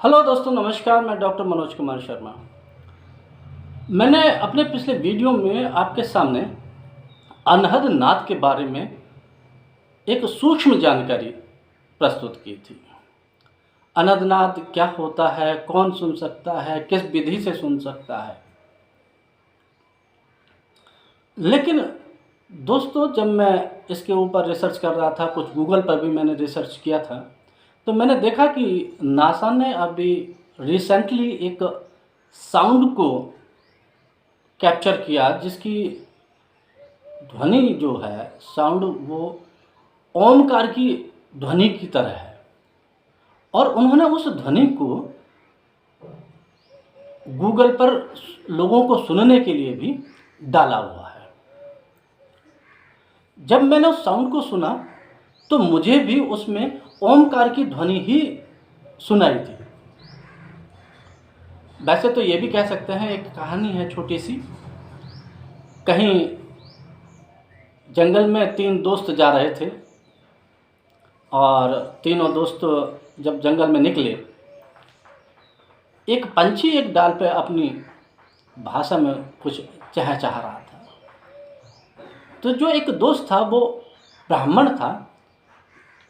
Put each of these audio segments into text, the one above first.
Hello दोस्तों, नमस्कार। मैं डॉक्टर मनोज कुमार शर्मा। मैंने अपने पिछले वीडियो में आपके सामने अनहद नाद के बारे में एक सूक्ष्म जानकारी प्रस्तुत की थी। अनहद नाद क्या होता है, कौन सुन सकता है, किस विधि से सुन सकता है। लेकिन दोस्तों, जब मैं इसके ऊपर रिसर्च कर रहा था, कुछ गूगल पर भी मैंने रिसर्च किया था, तो मैंने देखा कि नासा ने अभी रिसेंटली एक साउंड को कैप्चर किया जिसकी ध्वनि जो है, साउंड वो ओमकार की ध्वनि की तरह है। और उन्होंने उस ध्वनि को गूगल पर लोगों को सुनने के लिए भी डाला हुआ है। जब मैंने उस साउंड को सुना तो मुझे भी उसमें ओमकार की ध्वनि ही सुनाई थी। वैसे तो ये भी कह सकते हैं, एक कहानी है छोटी सी। कहीं जंगल में 3 दोस्त जा रहे थे और तीनों दोस्त जब जंगल में निकले, एक पंछी एक डाल पे अपनी भाषा में कुछ चहचहा रहा था। तो जो एक दोस्त था वो ब्राह्मण था,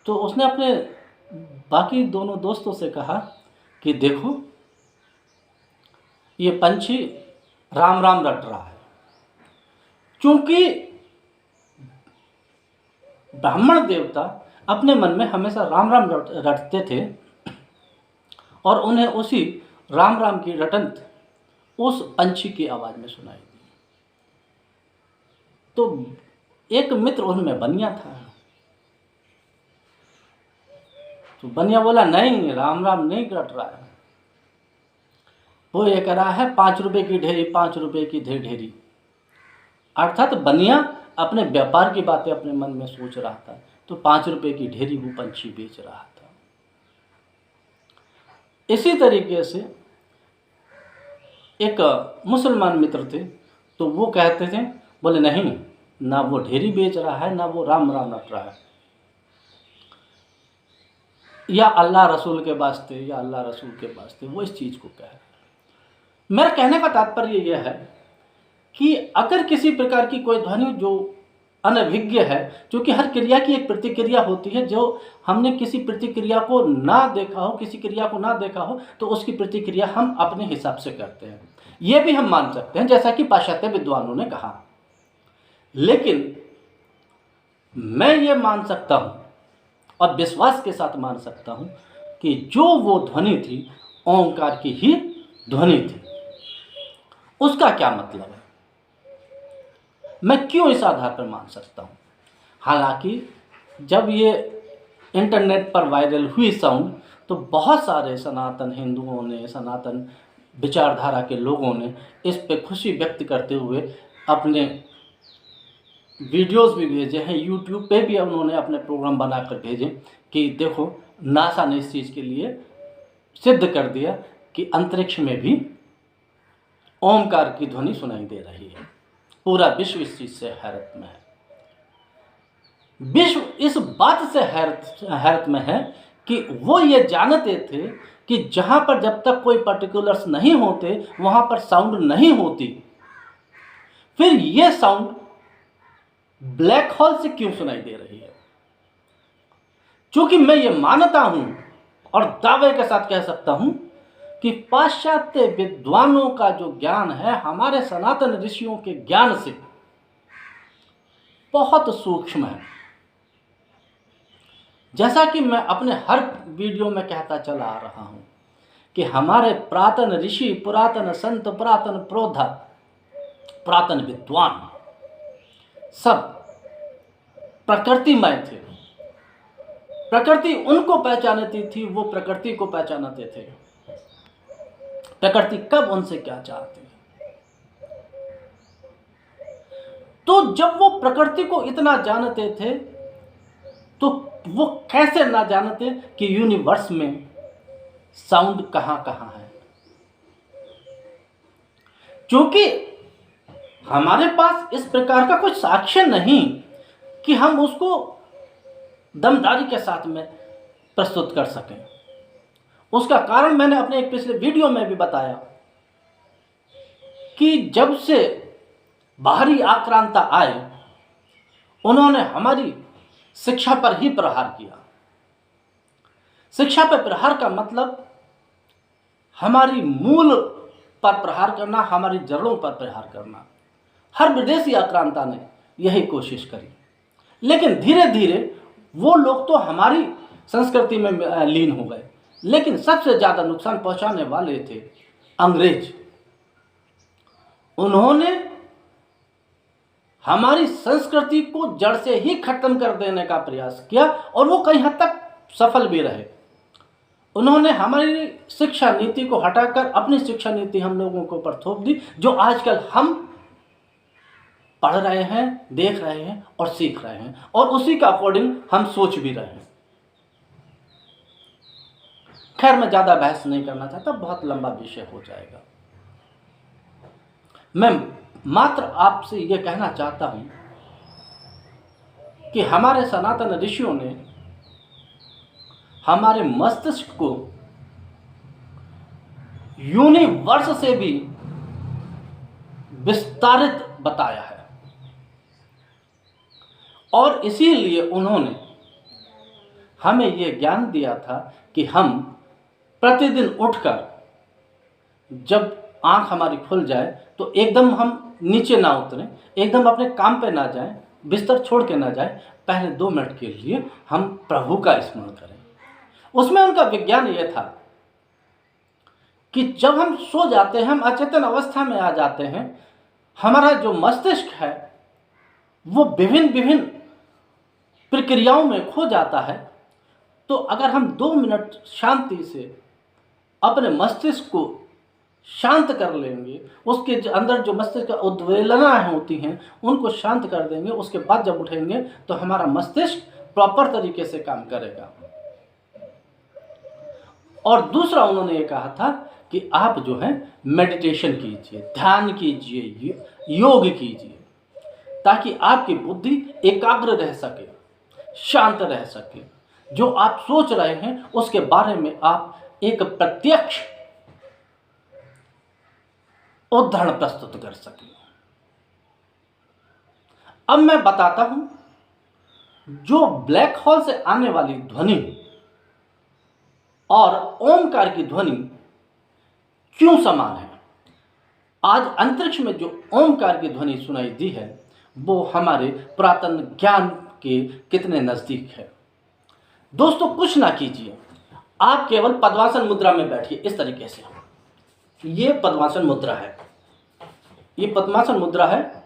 तो उसने अपने बाकी दोनों दोस्तों से कहा कि देखो, ये पंछी राम राम रट रहा है। क्योंकि ब्राह्मण देवता अपने मन में हमेशा राम राम रटते थे और उन्हें उसी राम राम की रटंत उस पंछी की आवाज़ में सुनाई दी। तो एक मित्र उनमें बनिया था। तो बनिया बोला, नहीं, राम राम नहीं रट रहा है, वो ये कह रहा है 5 रुपये की ढेरी, 5 रुपये की ढेरी। अर्थात बनिया अपने व्यापार की बातें अपने मन में सोच रहा था, तो 5 रुपये की ढेरी वो पंछी बेच रहा था। इसी तरीके से एक मुसलमान मित्र थे, तो वो कहते थे, बोले नहीं, ना वो ढेरी बेच रहा है, ना वो राम राम रट रहा है, या अल्लाह रसूल के वास्ते, या अल्लाह रसूल के वास्ते वो इस चीज़ को कह रहा है। मेरा कहने का तात्पर्य यह है कि अगर किसी प्रकार की कोई ध्वनि जो अनभिज्ञ है, क्योंकि हर क्रिया की एक प्रतिक्रिया होती है, जो हमने किसी प्रतिक्रिया को ना देखा हो, किसी क्रिया को ना देखा हो, तो उसकी प्रतिक्रिया हम अपने हिसाब से करते हैं। ये भी हम मान सकते हैं, जैसा कि पाश्चात्य विद्वानों ने कहा। लेकिन मैं ये मान सकता हूँ और विश्वास के साथ मान सकता हूँ कि जो वो ध्वनि थी, ओंकार की ही ध्वनि थी। उसका क्या मतलब है, मैं क्यों इस आधार पर मान सकता हूँ? हालांकि जब ये इंटरनेट पर वायरल हुई साउंड, तो बहुत सारे सनातन हिंदुओं ने, सनातन विचारधारा के लोगों ने इस पे खुशी व्यक्त करते हुए अपने वीडियोस भी भेजे हैं। यूट्यूब पे भी उन्होंने अपने प्रोग्राम बनाकर भेजे कि देखो, नासा ने इस चीज़ के लिए सिद्ध कर दिया कि अंतरिक्ष में भी ओमकार की ध्वनि सुनाई दे रही है। पूरा विश्व इस चीज़ से हैरत में है। विश्व इस बात से हैरत में है कि वो ये जानते थे कि जहाँ पर जब तक कोई पर्टिकुलर्स नहीं होते, वहाँ पर साउंड नहीं होती। फिर ये साउंड ब्लैक होल से क्यों सुनाई दे रही है? क्योंकि मैं ये मानता हूँ और दावे के साथ कह सकता हूँ कि पाश्चात्य विद्वानों का जो ज्ञान है, हमारे सनातन ऋषियों के ज्ञान से बहुत सूक्ष्म है। जैसा कि मैं अपने हर वीडियो में कहता चला आ रहा हूं कि हमारे पुरातन ऋषि, पुरातन संत, पुरातन प्रोधा, पुरातन विद्वान सब प्रकृतिमय थे। प्रकृति उनको पहचानती थी, वो प्रकृति को पहचानते थे। प्रकृति कब उनसे क्या चाहती है। तो जब वो प्रकृति को इतना जानते थे, तो वो कैसे ना जानते कि यूनिवर्स में साउंड कहां कहां है। क्योंकि हमारे पास इस प्रकार का कोई साक्ष्य नहीं कि हम उसको दमदारी के साथ में प्रस्तुत कर सकें। उसका कारण मैंने अपने एक पिछले वीडियो में भी बताया कि जब से बाहरी आक्रांता आए उन्होंने हमारी शिक्षा पर ही प्रहार किया। शिक्षा पर प्रहार का मतलब हमारी मूल पर प्रहार करना, हमारी जड़ों पर प्रहार करना। हर विदेशी आक्रांता ने यही कोशिश करी, लेकिन धीरे धीरे वो लोग तो हमारी संस्कृति में लीन हो गए, लेकिन सबसे ज़्यादा नुकसान पहुंचाने वाले थे अंग्रेज। उन्होंने हमारी संस्कृति को जड़ से ही खत्म कर देने का प्रयास किया और वो कई हद तक सफल भी रहे। उन्होंने हमारी शिक्षा नीति को हटाकर अपनी शिक्षा नीति हम लोगों के ऊपर थोप दी, जो आजकल हम पढ़ रहे हैं, देख रहे हैं और सीख रहे हैं, और उसी के अकॉर्डिंग हम सोच भी रहे हैं। खैर, मैं ज़्यादा बहस नहीं करना चाहता, बहुत लंबा विषय हो जाएगा। मैं मात्र आपसे यह कहना चाहता हूं कि हमारे सनातन ऋषियों ने हमारे मस्तिष्क को यूनिवर्स से भी विस्तारित बताया है, और इसीलिए उन्होंने हमें यह ज्ञान दिया था कि हम प्रतिदिन उठकर जब आंख हमारी खुल जाए तो एकदम हम नीचे ना उतरें, एकदम अपने काम पे ना जाएं, बिस्तर छोड़ के ना जाएं, पहले 2 मिनट के लिए हम प्रभु का स्मरण करें। उसमें उनका विज्ञान यह था कि जब हम सो जाते हैं, हम अचेतन अवस्था में आ जाते हैं, हमारा जो मस्तिष्क है वो विभिन्न प्रक्रियाओं में खो जाता है। तो अगर हम 2 मिनट शांति से अपने मस्तिष्क को शांत कर लेंगे, उसके अंदर जो मस्तिष्क का उद्वेलनाएं होती हैं उनको शांत कर देंगे, उसके बाद जब उठेंगे तो हमारा मस्तिष्क प्रॉपर तरीके से काम करेगा। और दूसरा उन्होंने ये कहा था कि आप जो है मेडिटेशन कीजिए, ध्यान कीजिए, योग कीजिए, ताकि आपकी बुद्धि एकाग्र रह सके, शांत रह सके। जो आप सोच रहे हैं उसके बारे में आप एक प्रत्यक्ष उदाहरण प्रस्तुत कर सके। अब मैं बताता हूं, जो ब्लैक होल से आने वाली ध्वनि और ओमकार की ध्वनि क्यों समान है। आज अंतरिक्ष में जो ओमकार की ध्वनि सुनाई दी है वो हमारे पुरातन ज्ञान के कितने नजदीक है। दोस्तों, कुछ ना कीजिए, आप केवल पद्मासन मुद्रा में बैठिए इस तरीके से। ये पद्मासन मुद्रा है, ये पद्मासन मुद्रा है,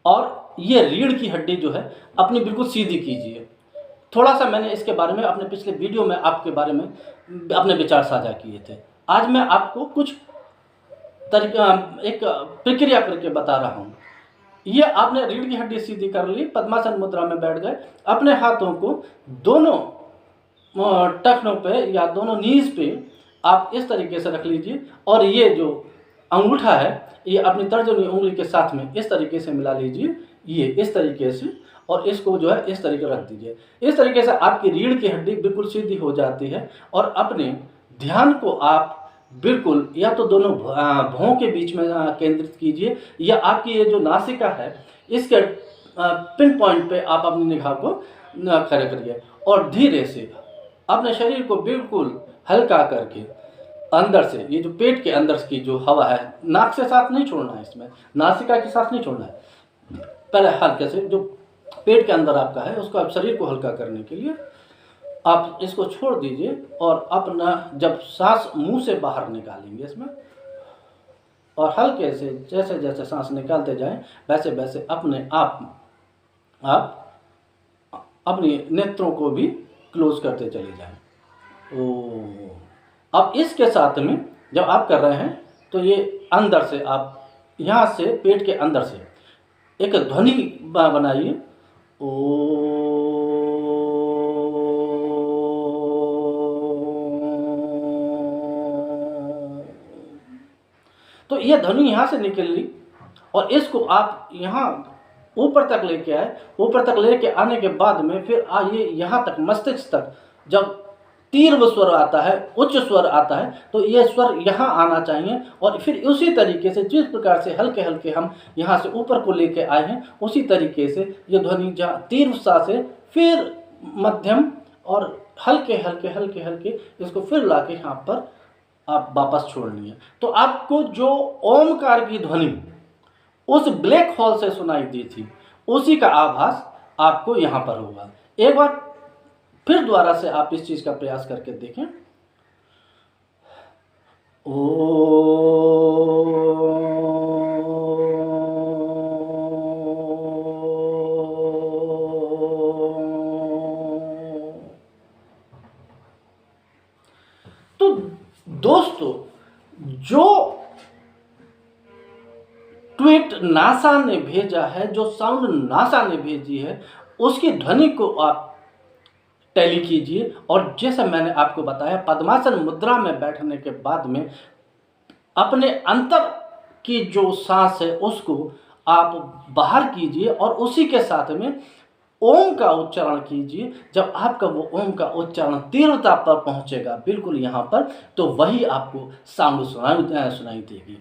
और ये रीढ़ की हड्डी जो है अपनी बिल्कुल सीधी कीजिए। थोड़ा सा मैंने इसके बारे में अपने पिछले वीडियो में आपके बारे में अपने विचार साझा किए थे। आज मैं आपको कुछ एक प्रक्रिया करके बता रहा हूँ। ये आपने रीढ़ की हड्डी सीधी कर ली, पद्मासन मुद्रा में बैठ गए, अपने हाथों को दोनों टखनों पे या दोनों नीज पे आप इस तरीके से रख लीजिए, और ये जो अंगूठा है ये अपनी तर्जनी उंगली के साथ में इस तरीके से मिला लीजिए, ये इस तरीके से, और इसको जो है इस तरीके रख दीजिए। इस तरीके से आपकी रीढ़ की हड्डी बिल्कुल सीधी हो जाती है, और अपने ध्यान को आप बिल्कुल या तो दोनों भौं के बीच में केंद्रित कीजिए, या आपकी ये जो नासिका है इसके पिन पॉइंट पे आप अपनी निगाह को खड़े करिए, और धीरे से अपने शरीर को बिल्कुल हल्का करके अंदर से, ये जो पेट के अंदर की जो हवा है, नाक से सांस नहीं छोड़ना है, इसमें नासिका की सांस नहीं छोड़ना है, पहले हल्के से जो पेट के अंदर आपका है उसको आप शरीर को हल्का करने के लिए आप इसको छोड़ दीजिए, और अपना जब सांस मुंह से बाहर निकालेंगे इसमें, और हल्के से जैसे जैसे सांस निकालते जाएं वैसे वैसे अपने आप अपने नेत्रों को भी क्लोज करते चले जाएं। अब इसके साथ में जब आप कर रहे हैं तो ये अंदर से आप यहाँ से पेट के अंदर से एक ध्वनि बनाइए, तो यह ध्वनि यहाँ से निकल ली, और इसको आप यहाँ ऊपर तक लेके आए। ऊपर तक लेके आने के बाद में फिर आइए यहाँ तक, मस्तिष्क तक। जब तीव्र स्वर आता है, उच्च स्वर आता है, तो ये स्वर यहाँ आना चाहिए। और फिर उसी तरीके से जिस प्रकार से हल्के हल्के हम यहाँ से ऊपर को लेके आए हैं, उसी तरीके से ये ध्वनि जहाँ तीव्र सा से फिर मध्यम और हल्के हल्के हल्के हल्के इसको फिर लाके यहाँ पर आप वापस छोड़नी है। तो आपको जो ओमकार की ध्वनि उस ब्लैक होल से सुनाई दी थी, उसी का आभास आपको यहाँ पर होगा। एक बार फिर दोबारा से आप इस चीज का प्रयास करके देखें। तो दोस्तों, जो ट्वीट नासा ने भेजा है, जो साउंड नासा ने भेजी है, उसकी ध्वनि को आप टैली कीजिए। और जैसा मैंने आपको बताया, पद्मासन मुद्रा में बैठने के बाद में अपने अंतर की जो सांस है उसको आप बाहर कीजिए और उसी के साथ में ओम का उच्चारण कीजिए। जब आपका वो ओम का उच्चारण तीव्रता पर पहुंचेगा, बिल्कुल यहाँ पर, तो वही आपको साउंड सुनाई देगी।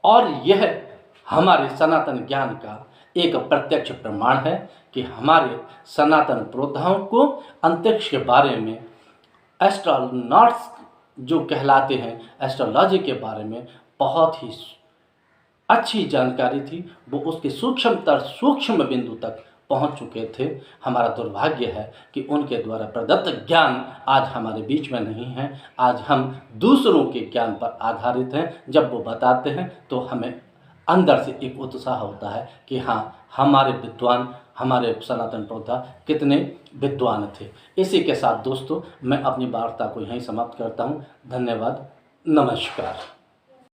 और यह हमारे सनातन ज्ञान का एक प्रत्यक्ष प्रमाण है कि हमारे सनातन पुरोधाओं को अंतरिक्ष के बारे में, एस्ट्रोनॉट्स जो कहलाते हैं, एस्ट्रोलॉजी के बारे में बहुत ही अच्छी जानकारी थी। वो उसके सूक्ष्म बिंदु तक पहुंच चुके थे। हमारा दुर्भाग्य है कि उनके द्वारा प्रदत्त ज्ञान आज हमारे बीच में नहीं है। आज हम दूसरों के ज्ञान पर आधारित हैं। जब वो बताते हैं तो हमें अंदर से एक उत्साह होता है कि हाँ, हमारे विद्वान, हमारे सनातन पुरोधा कितने विद्वान थे। इसी के साथ दोस्तों, मैं अपनी वार्ता को यहीं समाप्त करता हूँ। धन्यवाद, नमस्कार।